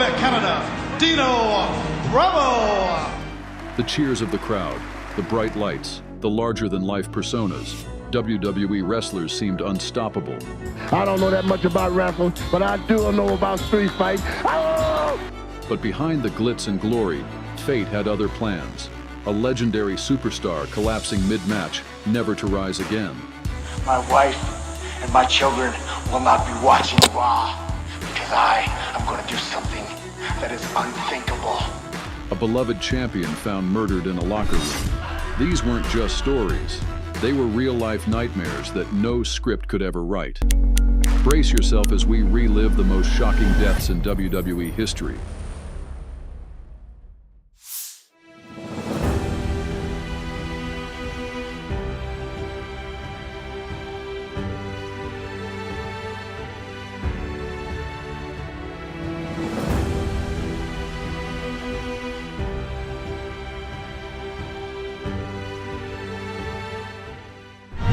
Quebec, Canada, Dino Bravo. The cheers of the crowd, the bright lights, the larger-than-life personas. WWE wrestlers seemed unstoppable. I don't know that much about wrestling, but I do know about street fight. Oh! But behind the glitz and glory, fate had other plans. A legendary superstar collapsing mid-match, never to rise again. My wife and my children will not be watching Raw because I am going to do something that is unthinkable. A beloved champion found murdered in a locker room. These weren't just stories. They were real-life nightmares that no script could ever write. Brace yourself as we relive the most shocking deaths in WWE history.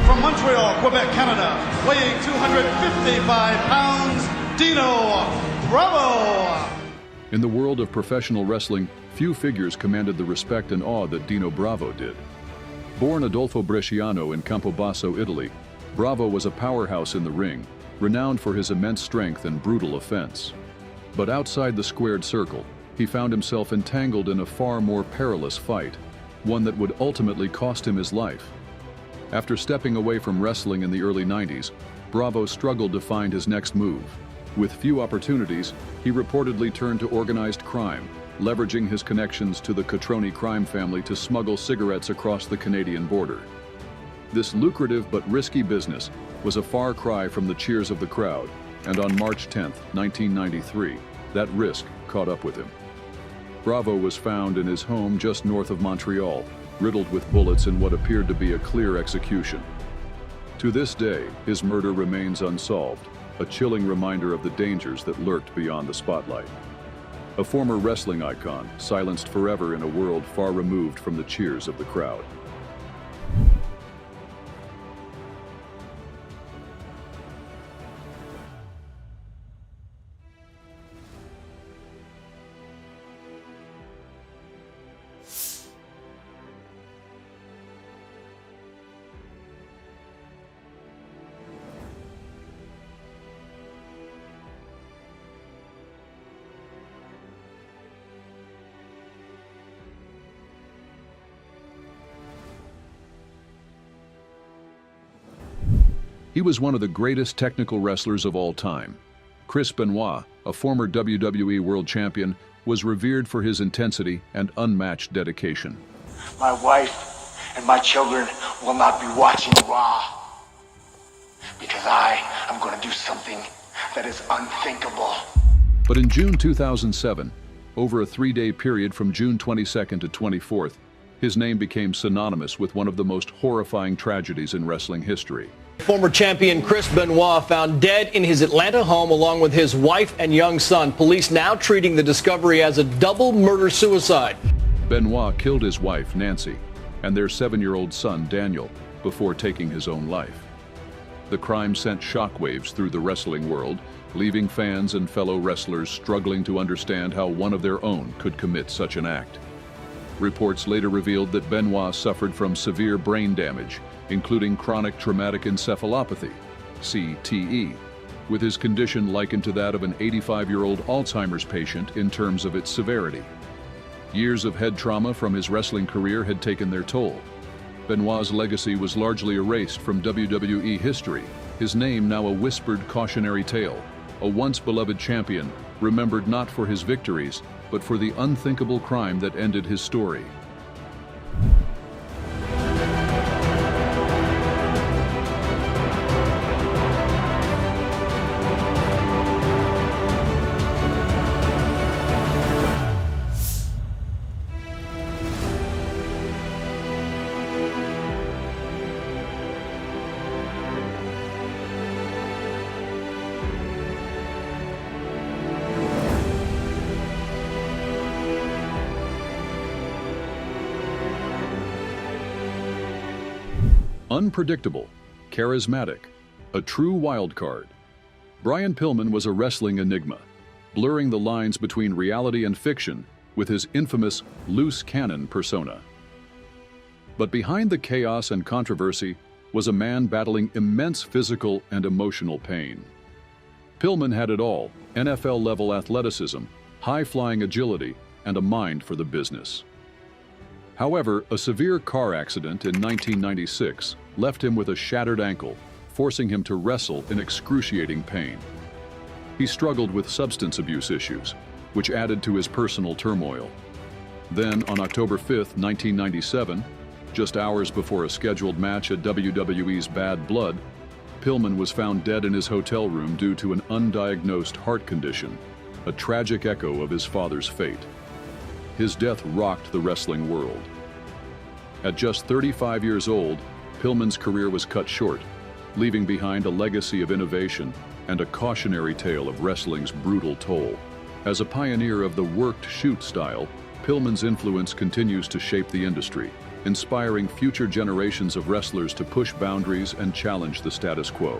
From Montreal, Quebec, Canada, weighing 255 pounds, Dino Bravo. In the world of professional wrestling, few figures commanded the respect and awe that Dino Bravo did. Born Adolfo Bresciano in Campobasso, Italy, Bravo was a powerhouse in the ring, renowned for his immense strength and brutal offense. But outside the squared circle, he found himself entangled in a far more perilous fight, one that would ultimately cost him his life. After stepping away from wrestling in the early 90s, Bravo struggled to find his next move. With few opportunities, he reportedly turned to organized crime, leveraging his connections to the Catroni crime family to smuggle cigarettes across the Canadian border. This lucrative but risky business was a far cry from the cheers of the crowd, and on March 10, 1993, that risk caught up with him. Bravo was found in his home just north of Montreal, riddled with bullets in what appeared to be a clear execution. To this day, his murder remains unsolved, a chilling reminder of the dangers that lurked beyond the spotlight. A former wrestling icon, silenced forever in a world far removed from the cheers of the crowd. He was one of the greatest technical wrestlers of all time. Chris Benoit, a former WWE World Champion, was revered for his intensity and unmatched dedication. My wife and my children will not be watching Raw because I am going to do something that is unthinkable. But in June 2007, over a 3-day period from June 22nd to 24th, his name became synonymous with one of the most horrifying tragedies in wrestling history. Former champion Chris Benoit found dead in his Atlanta home along with his wife and young son. Police now treating the discovery as a double murder-suicide. Benoit killed his wife, Nancy, and their 7-year-old son, Daniel, before taking his own life. The crime sent shockwaves through the wrestling world, leaving fans and fellow wrestlers struggling to understand how one of their own could commit such an act. Reports later revealed that Benoit suffered from severe brain damage, including chronic traumatic encephalopathy, CTE, with his condition likened to that of an 85-year-old Alzheimer's patient in terms of its severity. Years of head trauma from his wrestling career had taken their toll. Benoit's legacy was largely erased from WWE history, his name now a whispered cautionary tale, a once beloved champion, remembered not for his victories, but for the unthinkable crime that ended his story. Unpredictable, charismatic, a true wild card. Brian Pilman was a wrestling enigma. blurring the lines between reality and fiction with his infamous loose cannon persona. But behind the chaos and controversy was a man battling immense physical and emotional pain. Pilman had it all: NFL-level athleticism, high-flying agility, and a mind for the business. However, a severe car accident in 1996 left him with a shattered ankle, forcing him to wrestle in excruciating pain. He struggled with substance abuse issues, which added to his personal turmoil. Then, on October 5, 1997, just hours before a scheduled match at WWE's Bad Blood, Pilman was found dead in his hotel room due to an undiagnosed heart condition, a tragic echo of his father's fate. His death rocked the wrestling world. At just 35 years old, Pilman's career was cut short, leaving behind a legacy of innovation and a cautionary tale of wrestling's brutal toll. As a pioneer of the worked shoot style, Pilman's influence continues to shape the industry, inspiring future generations of wrestlers to push boundaries and challenge the status quo.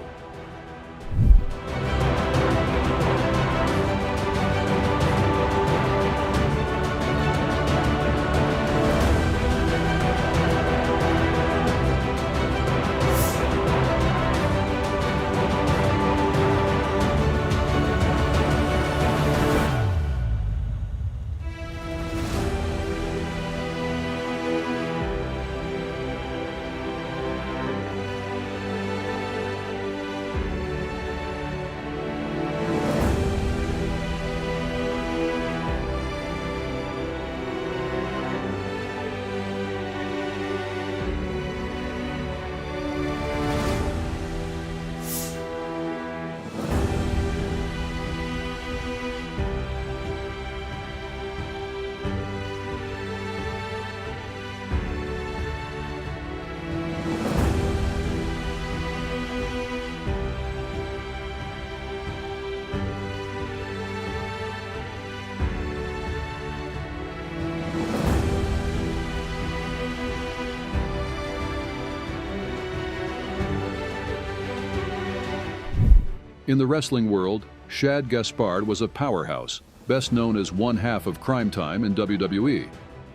In the wrestling world, Shad Gaspard was a powerhouse, best known as one half of Crime Time in WWE.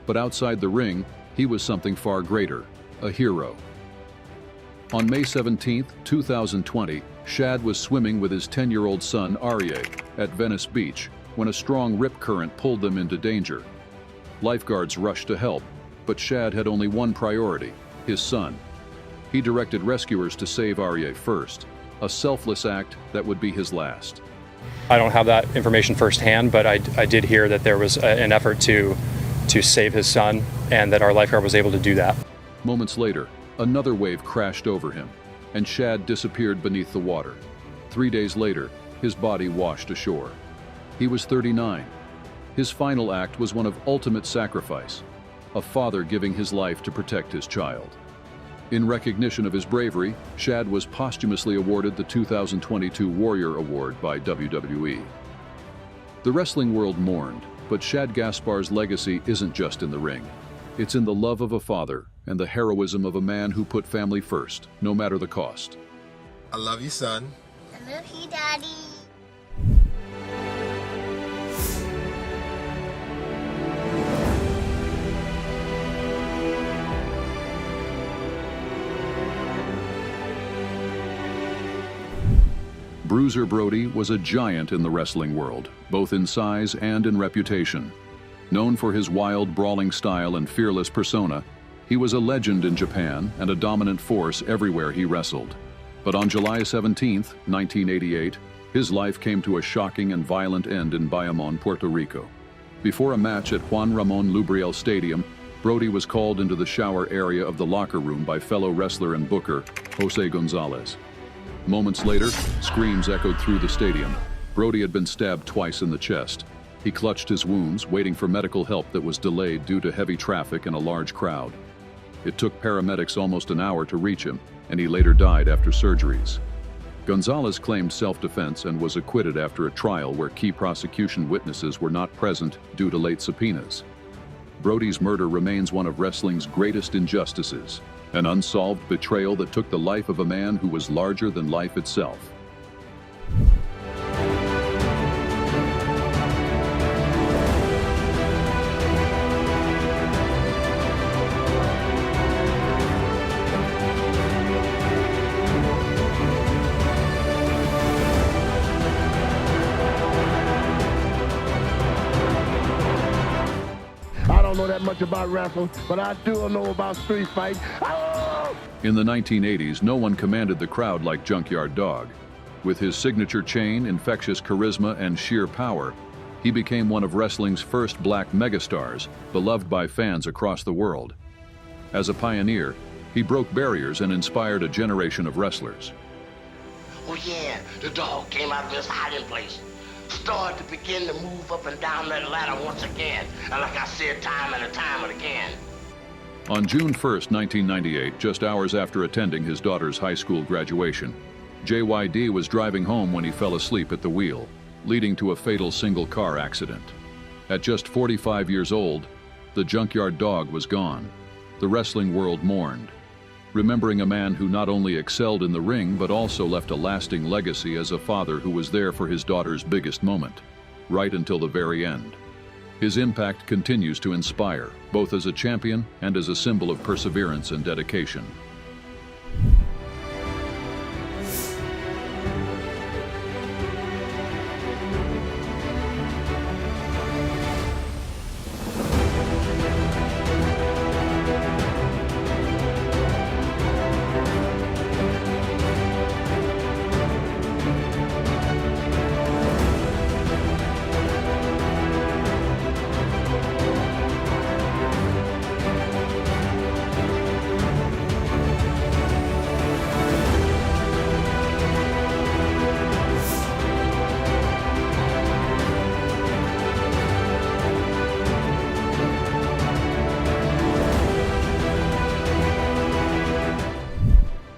But outside the ring, he was something far greater, a hero. On May 17, 2020, Shad was swimming with his 10-year-old son, Aryeh, at Venice Beach when a strong rip current pulled them into danger. Lifeguards rushed to help, but Shad had only one priority: his son. He directed rescuers to save Aryeh first, a selfless act that would be his last. I don't have that information firsthand, but I did hear that there was an effort to save his son, and that our lifeguard was able to do that. Moments later, another wave crashed over him, and Shad disappeared beneath the water. 3 days later, his body washed ashore. He was 39. His final act was one of ultimate sacrifice, a father giving his life to protect his child. In recognition of his bravery, Shad was posthumously awarded the 2022 Warrior Award by WWE. The wrestling world mourned, but Shad Gaspard's legacy isn't just in the ring. It's in the love of a father and the heroism of a man who put family first, no matter the cost. I love you, son. I love you, Daddy. Bruiser Brody was a giant in the wrestling world, both in size and in reputation. Known for his wild, brawling style and fearless persona, he was a legend in Japan and a dominant force everywhere he wrestled. But on July 17, 1988, his life came to a shocking and violent end in Bayamon, Puerto Rico. Before a match at Juan Ramon Lubriel Stadium, Brody was called into the shower area of the locker room by fellow wrestler and booker, Jose Gonzalez. Moments later, screams echoed through the stadium. Brody had been stabbed twice in the chest. He clutched his wounds, waiting for medical help that was delayed due to heavy traffic and a large crowd. It took paramedics almost an hour to reach him, and he later died after surgeries. Gonzalez claimed self-defense and was acquitted after a trial where key prosecution witnesses were not present due to late subpoenas. Brody's murder remains one of wrestling's greatest injustices, an unsolved betrayal that took the life of a man who was larger than life itself. don't know that much about wrestling, but I do know about street fight. Oh! In the 1980s, no one commanded the crowd like Junkyard Dog. With his signature chain, infectious charisma, and sheer power, he became one of wrestling's first black megastars, beloved by fans across the world. As a pioneer, he broke barriers and inspired a generation of wrestlers. Oh yeah, the dog came out of his hiding place. Started to begin to move up and down that ladder once again. And like I said, time and time again. On June 1st, 1998, just hours after attending his daughter's high school graduation, JYD was driving home when he fell asleep at the wheel, leading to a fatal single-car accident. At just 45 years old, the Junkyard Dog was gone. The wrestling world mourned, remembering a man who not only excelled in the ring but also left a lasting legacy as a father who was there for his daughter's biggest moment, right until the very end. His impact continues to inspire, both as a champion and as a symbol of perseverance and dedication.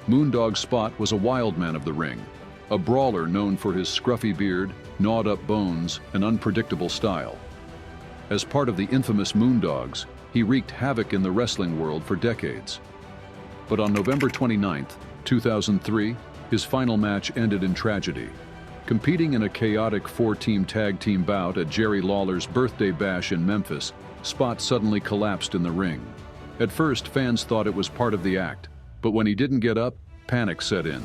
Moondog Spot was a wild man of the ring, a brawler known for his scruffy beard, gnawed-up bones, and unpredictable style. As part of the infamous Moondogs, he wreaked havoc in the wrestling world for decades. But on November 29, 2003, his final match ended in tragedy. Competing in a chaotic four-team tag team bout at Jerry Lawler's birthday bash in Memphis, Spot suddenly collapsed in the ring. At first, fans thought it was part of the act, but when he didn't get up, panic set in.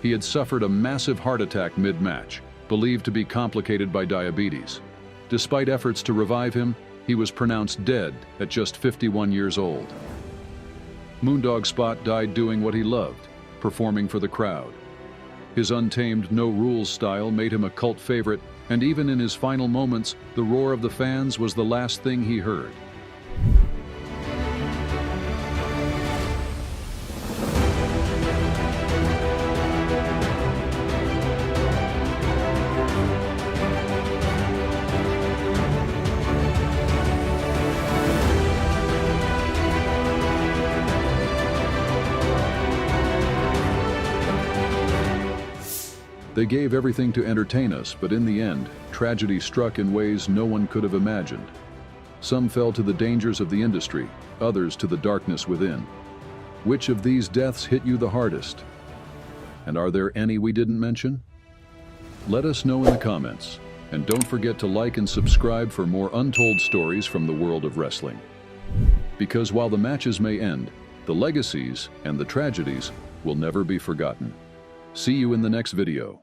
He had suffered a massive heart attack mid-match, believed to be complicated by diabetes. Despite efforts to revive him, he was pronounced dead at just 51 years old. Moondog Spot died doing what he loved, performing for the crowd. His untamed, no-rules style made him a cult favorite, and even in his final moments, the roar of the fans was the last thing he heard. They gave everything to entertain us, but in the end, tragedy struck in ways no one could have imagined. Some fell to the dangers of the industry, others to the darkness within. Which of these deaths hit you the hardest? And are there any we didn't mention? Let us know in the comments, and don't forget to like and subscribe for more untold stories from the world of wrestling. Because while the matches may end, the legacies and the tragedies will never be forgotten. See you in the next video.